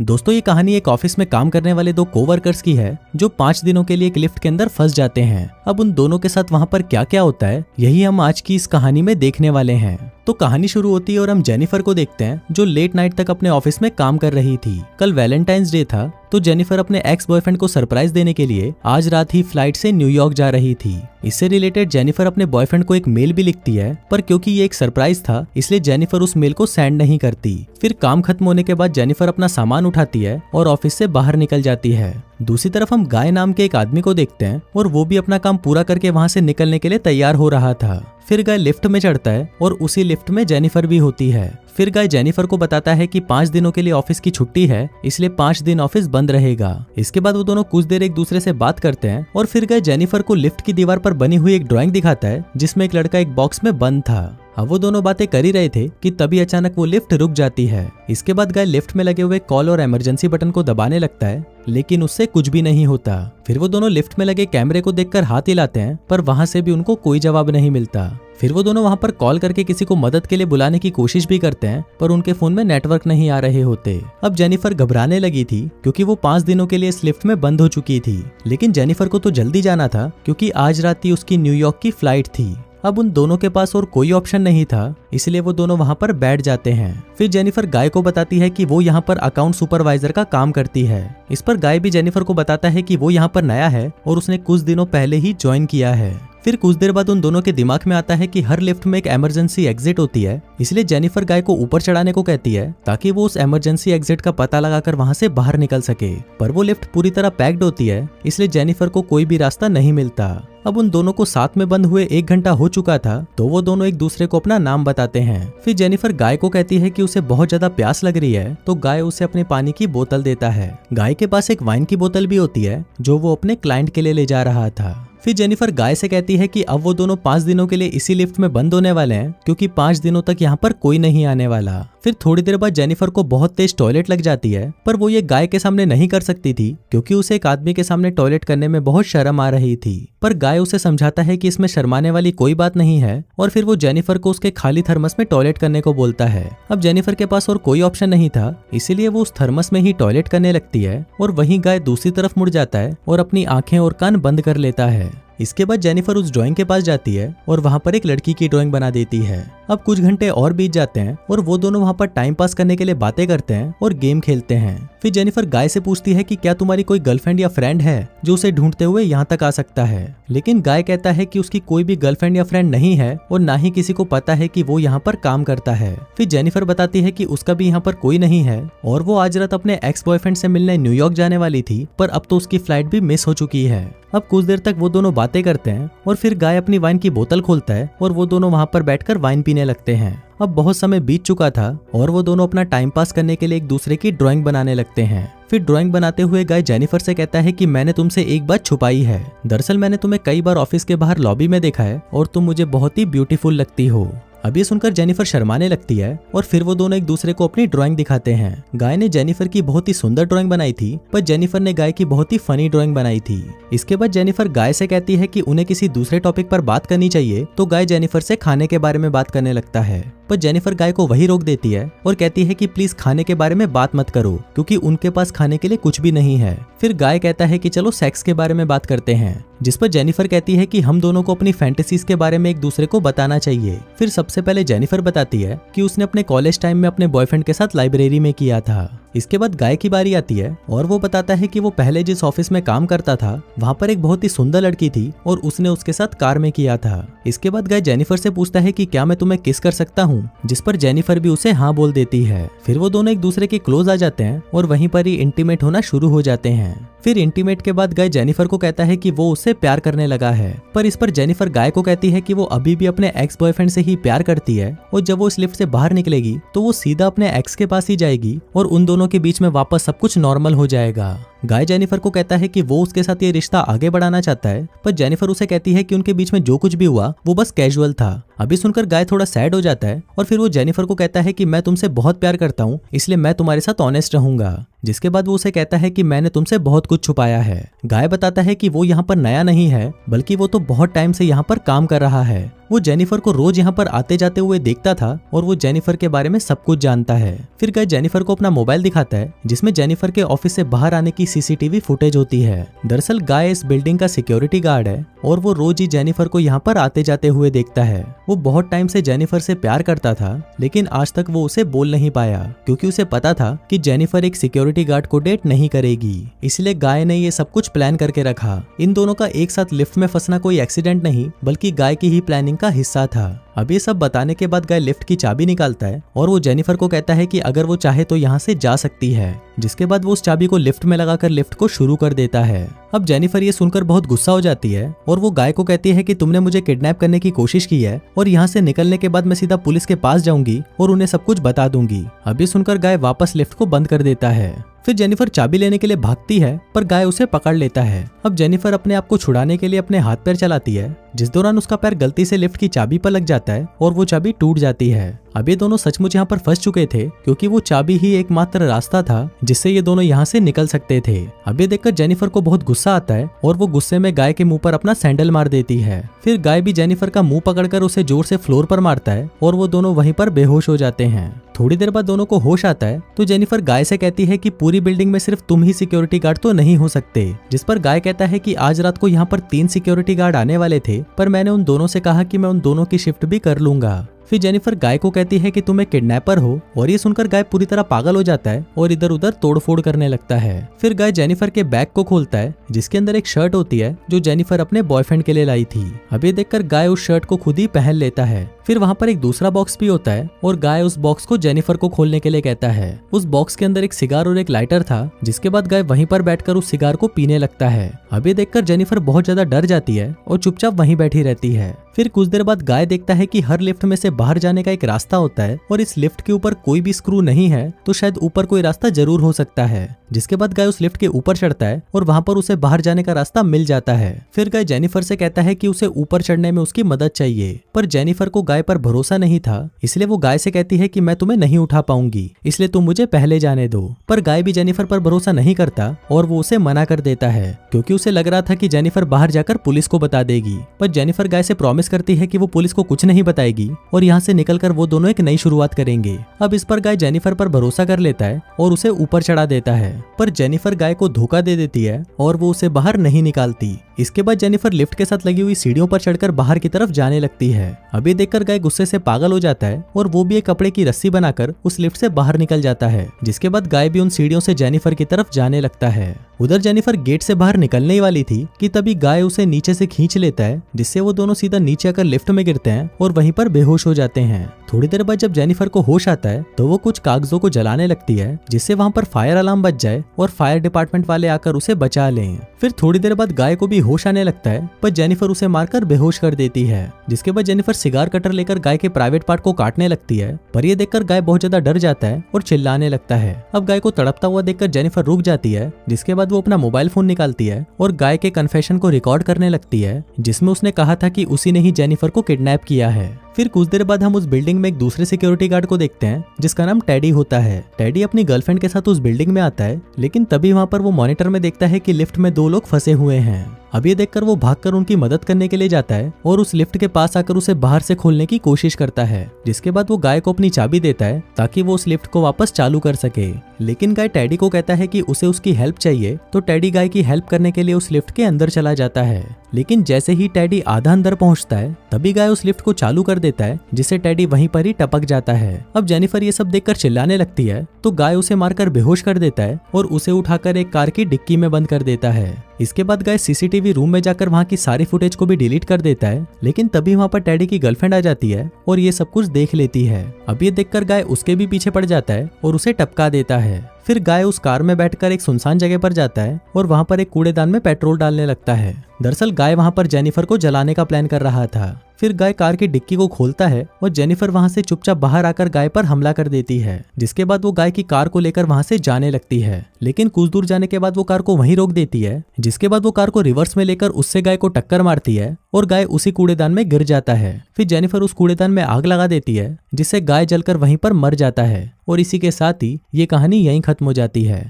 दोस्तों ये कहानी एक ऑफिस में काम करने वाले दो कोवर्कर्स की है जो 5 दिनों के लिए एक लिफ्ट के अंदर फंस जाते हैं। अब उन दोनों के साथ वहां पर क्या क्या होता है यही हम आज की इस कहानी में देखने वाले हैं। तो कहानी शुरू होती है और हम जेनिफर को देखते हैं जो लेट नाइट तक अपने ऑफिस में काम कर रही थी। कल वैलेंटाइंस डे था तो जेनिफर अपने एक्स बॉयफ्रेंड को सरप्राइज देने के लिए आज रात ही फ्लाइट से न्यूयॉर्क जा रही थी। इससे रिलेटेड जेनिफर अपने बॉयफ्रेंड को एक मेल भी लिखती है, पर क्योंकि ये एक सरप्राइज था इसलिए जेनिफर उस मेल को सेंड नहीं करती। फिर काम खत्म होने के बाद जेनिफर अपना सामान उठाती है और ऑफिस से बाहर निकल जाती है। दूसरी तरफ हम गाय नाम के एक आदमी को देखते हैं और वो भी अपना काम पूरा करके वहां से निकलने के लिए तैयार हो रहा था। फिर गाय लिफ्ट में चढ़ता है और उसी लिफ्ट में जेनिफर भी होती है। फिर गाय जेनिफर को बताता है कि 5 दिनों के लिए ऑफिस की छुट्टी है, इसलिए 5 दिन ऑफिस बंद रहेगा। इसके बाद वो दोनों कुछ देर एक दूसरे से बात करते हैं और फिर गाय जेनिफर को लिफ्ट की दीवार पर बनी हुई एक ड्राइंग दिखाता है जिसमें एक लड़का एक बॉक्स में बंद था। अब वो दोनों बातें कर ही रहे थे कि तभी अचानक वो लिफ्ट रुक जाती है। इसके बाद गाय लिफ्ट में लगे हुए कॉल और इमरजेंसी बटन को दबाने लगता है, लेकिन उससे कुछ भी नहीं होता। फिर वो दोनों लिफ्ट में लगे कैमरे को देखकर हाथ हिलाते हैं, पर वहां से भी उनको कोई जवाब नहीं मिलता। फिर वो दोनों वहां पर कॉल करके किसी को मदद के लिए बुलाने की कोशिश भी करते हैं, पर उनके फोन में नेटवर्क नहीं आ रहे होते। अब जेनिफर घबराने लगी थी क्योंकि वो 5 दिनों के लिए इस लिफ्ट में बंद हो चुकी थी, लेकिन जेनिफर को तो जल्दी जाना था क्योंकि आज रात ही उसकी न्यूयॉर्क की फ्लाइट थी। अब उन दोनों के पास और कोई ऑप्शन नहीं था, इसलिए वो दोनों वहां पर बैठ जाते हैं। फिर जेनिफर गाय को बताती है कि वो यहाँ पर अकाउंट सुपरवाइजर का काम करती है। इस पर गाय भी जेनिफर को बताता है कि वो यहाँ पर नया है और उसने कुछ दिनों पहले ही ज्वाइन किया है। फिर कुछ देर बाद उन दोनों के दिमाग में आता है कि हर लिफ्ट में एक इमरजेंसी एग्जिट होती है, इसलिए जेनिफर गाय को ऊपर चढ़ाने को कहती है ताकि वो उस इमरजेंसी एग्जिट का पता लगाकर वहां से बाहर निकल सके। पर वो लिफ्ट पूरी तरह पैक्ड होती है, इसलिए जेनिफर को कोई भी रास्ता नहीं मिलता। अब उन दोनों को साथ में बंद हुए 1 घंटा हो चुका था, तो वो दोनों एक दूसरे को अपना नाम बताते हैं। फिर जेनिफर गाय को कहती है कि उसे बहुत ज्यादा प्यास लग रही है, तो गाय उसे अपने पानी की बोतल देता है। गाय के पास एक वाइन की बोतल भी होती है जो वो अपने क्लाइंट के लिए ले जा रहा था। फिर जेनिफर गाय से कहती है कि अब वो दोनों 5 दिनों के लिए इसी लिफ्ट में बंद होने वाले हैं क्योंकि 5 दिनों तक यहाँ पर कोई नहीं आने वाला। फिर थोड़ी देर बाद जेनिफर को बहुत तेज टॉयलेट लग जाती है, पर वो ये गाय के सामने नहीं कर सकती थी क्योंकि उसे एक आदमी के सामने टॉयलेट करने में बहुत शर्म आ रही थी। पर गाय उसे समझाता है कि इसमें शर्माने वाली कोई बात नहीं है और फिर वो जेनिफर को उसके खाली थर्मस में टॉयलेट करने को बोलता है। अब जेनिफर के पास और कोई ऑप्शन नहीं था, इसीलिए वो उस थर्मस में ही टॉयलेट करने लगती है और वहीं गाय दूसरी तरफ मुड़ जाता है और अपनी आंखें और कान बंद कर लेता है। इसके बाद जेनिफर उस ड्राइंग के पास जाती है और वहां पर एक लड़की की ड्राइंग बना देती है। अब कुछ घंटे और बीत जाते हैं और वो दोनों वहां पर टाइम पास करने के लिए बातें करते हैं और गेम खेलते हैं। फिर जेनिफर गाय से पूछती है कि क्या तुम्हारी कोई गर्लफ्रेंड या फ्रेंड है जो उसे ढूंढते हुए यहाँ तक आ सकता है, लेकिन गाय कहता है कि उसकी कोई भी गर्लफ्रेंड या फ्रेंड नहीं है और ना ही किसी को पता है कि वो यहाँ पर काम करता है। फिर जेनिफर बताती है कि उसका भी यहाँ पर कोई नहीं है और वो आज रात अपने एक्स बॉयफ्रेंड से मिलने न्यूयॉर्क जाने वाली थी, पर अब तो उसकी फ्लाइट भी मिस हो चुकी है। अब कुछ देर तक वो दोनों बातें करते हैं और फिर गाय अपनी वाइन की बोतल खोलता है और वो दोनों वहां पर बैठकर वाइन पीने लगते हैं। अब बहुत समय बीत चुका था और वो दोनों अपना टाइम पास करने के लिए एक दूसरे की ड्राइंग बनाने लगते हैं। फिर ड्राइंग बनाते हुए गाय जेनिफर से कहता है कि मैंने तुमसे एक बात छुपाई है। दरअसल मैंने तुम्हें कई बार ऑफिस के बाहर लॉबी में देखा है और तुम मुझे बहुत ही ब्यूटीफुल लगती हो। अब ये सुनकर जेनिफर शर्माने लगती है और फिर वो दोनों एक दूसरे को अपनी ड्राइंग दिखाते हैं। गाय ने जेनिफर की बहुत ही सुंदर ड्राइंग बनाई थी, पर जेनिफर ने गाय की बहुत ही फनी ड्राइंग बनाई थी। इसके बाद जेनिफर गाय से कहती है कि उन्हें किसी दूसरे टॉपिक पर बात करनी चाहिए, तो गाय जेनिफर से खाने के बारे में बात करने लगता है, पर जेनिफर गाय को वही रोक देती है और कहती है कि प्लीज खाने के बारे में बात मत करो क्योंकि उनके पास खाने के लिए कुछ भी नहीं है। फिर गाय कहता है कि चलो सेक्स के बारे में बात करते हैं, जिस पर जेनिफर कहती है कि हम दोनों को अपनी फैंटेसीज के बारे में एक दूसरे को बताना चाहिए। फिर सबसे पहले जेनिफर बताती है कि उसने अपने कॉलेज टाइम में अपने बॉयफ्रेंड के साथ लाइब्रेरी में किया था। इसके बाद गाय की बारी आती है और वो बताता है कि वो पहले जिस ऑफिस में काम करता था वहाँ पर एक बहुत ही सुंदर लड़की थी और उसने उसके साथ कार में किया था। इसके बाद गाय जेनिफर से पूछता है कि क्या मैं तुम्हें किस कर सकता हूँ, जिस पर जेनिफर भी उसे हाँ बोल देती है। फिर वो दोनों एक दूसरे के क्लोज आ जाते हैं और वहीं पर ही इंटीमेट होना शुरू हो जाते हैं। फिर इंटीमेट के बाद गाय जेनिफर को कहता है कि वो उससे प्यार करने लगा है, पर इस पर जेनिफर गाय को कहती है कि वो अभी भी अपने एक्स बॉयफ्रेंड से ही प्यार करती है और जब वो इस लिफ्ट से बाहर निकलेगी तो वो सीधा अपने एक्स के पास ही जाएगी और उन दोनों के बीच में वापस सब कुछ नॉर्मल हो जाएगा। गाय जेनिफर को कहता है कि वो उसके साथ ये रिश्ता आगे बढ़ाना चाहता है, पर जेनिफर उसे कहती है कि उनके बीच में जो कुछ भी हुआ वो बस कैजुअल था। अभी सुनकर गाय थोड़ा सैड हो जाता है और फिर वो जेनिफर को कहता है कि मैं तुमसे बहुत प्यार करता हूँ, इसलिए मैं तुम्हारे साथ ऑनेस्ट रहूंगा। जिसके बाद वो उसे कहता है कि मैंने तुमसे बहुत कुछ छुपाया है। गाय बताता है कि वो यहाँ पर नया नहीं है, बल्कि वो तो बहुत टाइम से यहाँ पर काम कर रहा है। वो जेनिफर को रोज यहाँ पर आते जाते हुए देखता था और वो जेनिफर के बारे में सब कुछ जानता है। फिर गाय जेनिफर को अपना मोबाइल दिखाता है जिसमें जेनिफर के ऑफिस से बाहर आने की सीसीटीवी फुटेज होती है। दरअसल गाय इस बिल्डिंग का सिक्योरिटी गार्ड है और वो रोज ही जेनिफर को यहाँ पर आते जाते हुए देखता है। वो बहुत टाइम से जेनिफर से प्यार करता था, लेकिन आज तक वो उसे बोल नहीं पाया क्योंकि उसे पता था कि जेनिफर एक सिक्योरिटी गार्ड को डेट नहीं करेगी। इसलिए गाय ने ये सब कुछ प्लान करके रखा। इन दोनों का एक साथ लिफ्ट में फंसना कोई एक्सीडेंट नहीं, बल्कि गाय की ही प्लानिंग का हिस्सा था। अब ये सब बताने के बाद गाय लिफ्ट की चाबी निकालता है और वो जेनिफर को कहता है कि अगर वो चाहे तो यहाँ से जा सकती है। जिसके बाद वो उस चाबी को लिफ्ट में लगाकर लिफ्ट को शुरू कर देता है। अब जेनिफर ये सुनकर बहुत गुस्सा हो जाती है और वो गाय को कहती है कि तुमने मुझे किडनैप करने की कोशिश की है और यहाँ से निकलने के बाद मैं सीधा पुलिस के पास जाऊंगी और उन्हें सब कुछ बता दूंगी। अब ये सुनकर गाय वापस लिफ्ट को बंद कर देता है। फिर जेनिफर चाबी लेने के लिए भागती है, पर गाय उसे पकड़ लेता है। अब जेनिफर अपने आप को छुड़ाने के लिए अपने हाथ पैर चलाती है, जिस दौरान उसका पैर गलती से लिफ्ट की चाबी पर लग जाता है और वो चाबी टूट जाती है। अब ये दोनों सचमुच यहाँ पर फंस चुके थे क्योंकि वो चाबी ही एकमात्र रास्ता था जिससे ये दोनों यहाँ से निकल सकते थे। अब ये देखकर जेनिफर को बहुत गुस्सा आता है और वो गुस्से में गाय के मुंह पर अपना सैंडल मार देती है। फिर गाय भी जेनिफर का मुंह पकड़कर उसे जोर से फ्लोर पर मारता है और वो दोनों वहीं पर बेहोश हो जाते हैं। थोड़ी देर बाद दोनों को होश आता है तो जेनिफर गाय से कहती है कि पूरी बिल्डिंग में सिर्फ तुम ही सिक्योरिटी गार्ड तो नहीं हो सकते। जिस पर गाय कहता है कि आज रात को यहाँ पर 3 सिक्योरिटी गार्ड आने वाले थे, पर मैंने उन दोनों से कहा कि मैं उन दोनों की शिफ्ट भी कर लूंगा। फिर जेनिफर गाय को कहती है कि तुम एक किडनैपर हो और ये सुनकर गाय पूरी तरह पागल हो जाता है और इधर उधर तोड़फोड़ करने लगता है। फिर गाय जेनिफर के बैग को खोलता है जिसके अंदर एक शर्ट होती है जो जेनिफर अपने बॉयफ्रेंड के लिए लाई थी। अब ये देखकर गाय उस शर्ट को खुद ही पहन लेता है। फिर वहाँ पर एक दूसरा बॉक्स भी होता है और गाय उस बॉक्स को जेनिफर को खोलने के लिए कहता है। उस बॉक्स के अंदर एक सिगार और एक लाइटर था, जिसके बाद गाय वहीं पर बैठकर उस सिगार को पीने लगता है। अब ये देखकर जेनिफर बहुत ज्यादा डर जाती है और चुपचाप वहीं बैठी रहती है। फिर कुछ देर बाद गाय देखता है कि हर लिफ्ट में से बाहर जाने का एक रास्ता होता है और इस लिफ्ट के ऊपर कोई भी स्क्रू नहीं है, तो शायद ऊपर कोई रास्ता जरूर हो सकता है। जिसके बाद गाय उस लिफ्ट के ऊपर चढ़ता है और वहां पर उसे बाहर जाने का रास्ता मिल जाता है। फिर गाय जेनिफर से कहता है कि उसे ऊपर चढ़ने में उसकी मदद चाहिए, पर जेनिफर को गाय पर भरोसा नहीं था, इसलिए वो गाय से कहती है कि मैं तुम्हें नहीं उठा पाऊंगी, इसलिए तुम मुझे पहले जाने दो। पर गाय भी जेनिफर पर भरोसा नहीं करता और वो उसे मना कर देता है क्योंकि उसे लग रहा था कि जेनिफर बाहर जाकर पुलिस को बता देगी। पर जेनिफर गाय से प्रॉमिस करती है कि वो पुलिस को कुछ नहीं बताएगी और यहाँ से निकलकर वो दोनों एक नई शुरुआत करेंगे। अब इस पर गाय जेनिफर पर भरोसा कर लेता है और उसे ऊपर चढ़ा देता है, पर जेनिफर गाय को धोखा दे देती है और वो उसे बाहर नहीं निकालती। इसके बाद जेनिफर लिफ्ट के साथ लगी हुई सीढ़ियों पर चढ़कर बाहर की तरफ जाने लगती है। अभी देखकर गाय गुस्से से पागल हो जाता है और वो भी एक कपड़े की रस्सी बनाकर उस लिफ्ट से बाहर निकल जाता है। जिसके बाद गाय भी उन सीढ़ियों से जेनिफर की तरफ जाने लगता है। उधर जेनिफर गेट से बाहर निकलने ही वाली थी कि तभी गाय उसे नीचे से खींच लेता है, जिससे वो दोनों सीधा नीचे आकर लिफ्ट में गिरते हैं और वहीं पर बेहोश हो जाते हैं। थोड़ी देर बाद जब जेनिफर को होश आता है तो वो कुछ कागजों को जलाने लगती है जिससे वहां पर फायर अलार्म बज जाए और फायर डिपार्टमेंट वाले आकर उसे बचा लें। फिर थोड़ी देर बाद गाय को भी होश आने लगता है, पर जेनिफर उसे मारकर बेहोश कर देती है। जिसके बाद जेनिफर सिगार कटर लेकर गाय के प्राइवेट पार्ट को काटने लगती है, पर ये देखकर गाय बहुत ज्यादा डर जाता है और चिल्लाने लगता है। अब गाय को तड़पता हुआ देखकर जेनिफर रुक जाती है, जिसके बाद वो अपना मोबाइल फोन निकालती है और गाय के कन्फेशन को रिकॉर्ड करने लगती है जिसमें उसने कहा था कि उसी ने ही जेनिफर को किडनैप किया है। फिर कुछ देर बाद हम उस बिल्डिंग में एक दूसरे सिक्योरिटी गार्ड को देखते हैं जिसका नाम टेडी होता है। टेडी अपनी गर्लफ्रेंड के साथ उस बिल्डिंग में आता है, लेकिन तभी वहां पर वो मॉनिटर में देखता है कि लिफ्ट में 2 लोग फंसे हुए हैं। अब ये देखकर वो भागकर उनकी मदद करने के लिए जाता है और उस लिफ्ट के पास आकर उसे बाहर से खोलने की कोशिश करता है। जिसके बाद वो गाय को अपनी चाबी देता है ताकि वो उस लिफ्ट को वापस चालू कर सके। लेकिन गाय टेडी को कहता है कि उसे उसकी हेल्प चाहिए, तो टेडी गाय की हेल्प करने के लिए उस लिफ्ट के अंदर चला जाता है। लेकिन जैसे ही टेडी आधा अंदर पहुंचता है तभी गाय उस लिफ्ट को चालू कर देता है, जिससे टेडी वहीं पर ही टपक जाता है। अब जेनिफर ये सब देखकर चिल्लाने लगती है, तो गाय उसे मारकर बेहोश कर देता है और उसे उठाकर एक कार की डिक्की में बंद कर देता है। इसके बाद गाय सीसीटीवी रूम में जाकर वहां की सारी फुटेज को भी डिलीट कर देता है, लेकिन तभी वहां पर टेडी की गर्लफ्रेंड आ जाती है और ये सब कुछ देख लेती है। अब ये देखकर गाय उसके भी पीछे पड़ जाता है और उसे टपका देता है। फिर गाय उस कार में बैठकर एक सुनसान जगह पर जाता है और वहां पर एक कूड़ेदान में पेट्रोल डालने लगता है। दरअसल गाय वहां पर जेनिफर को जलाने का प्लान कर रहा था। फिर गाय कार की डिक्की को खोलता है और जेनिफर वहां से चुपचाप बाहर आकर गाय पर हमला कर देती है, जिसके बाद वो गाय की कार को लेकर वहां से जाने लगती है। लेकिन कुछ दूर जाने के बाद वो कार को वहीं रोक देती है, जिसके बाद वो कार को रिवर्स में लेकर उससे गाय को टक्कर मारती है और गाय उसी कूड़ेदान में गिर जाता है। फिर जेनिफर उस कूड़ेदान में आग लगा देती है, जिससे गाय जलकर वहीं पर मर जाता है। और इसी के साथ ही ये कहानी यहीं खत्म हो जाती है।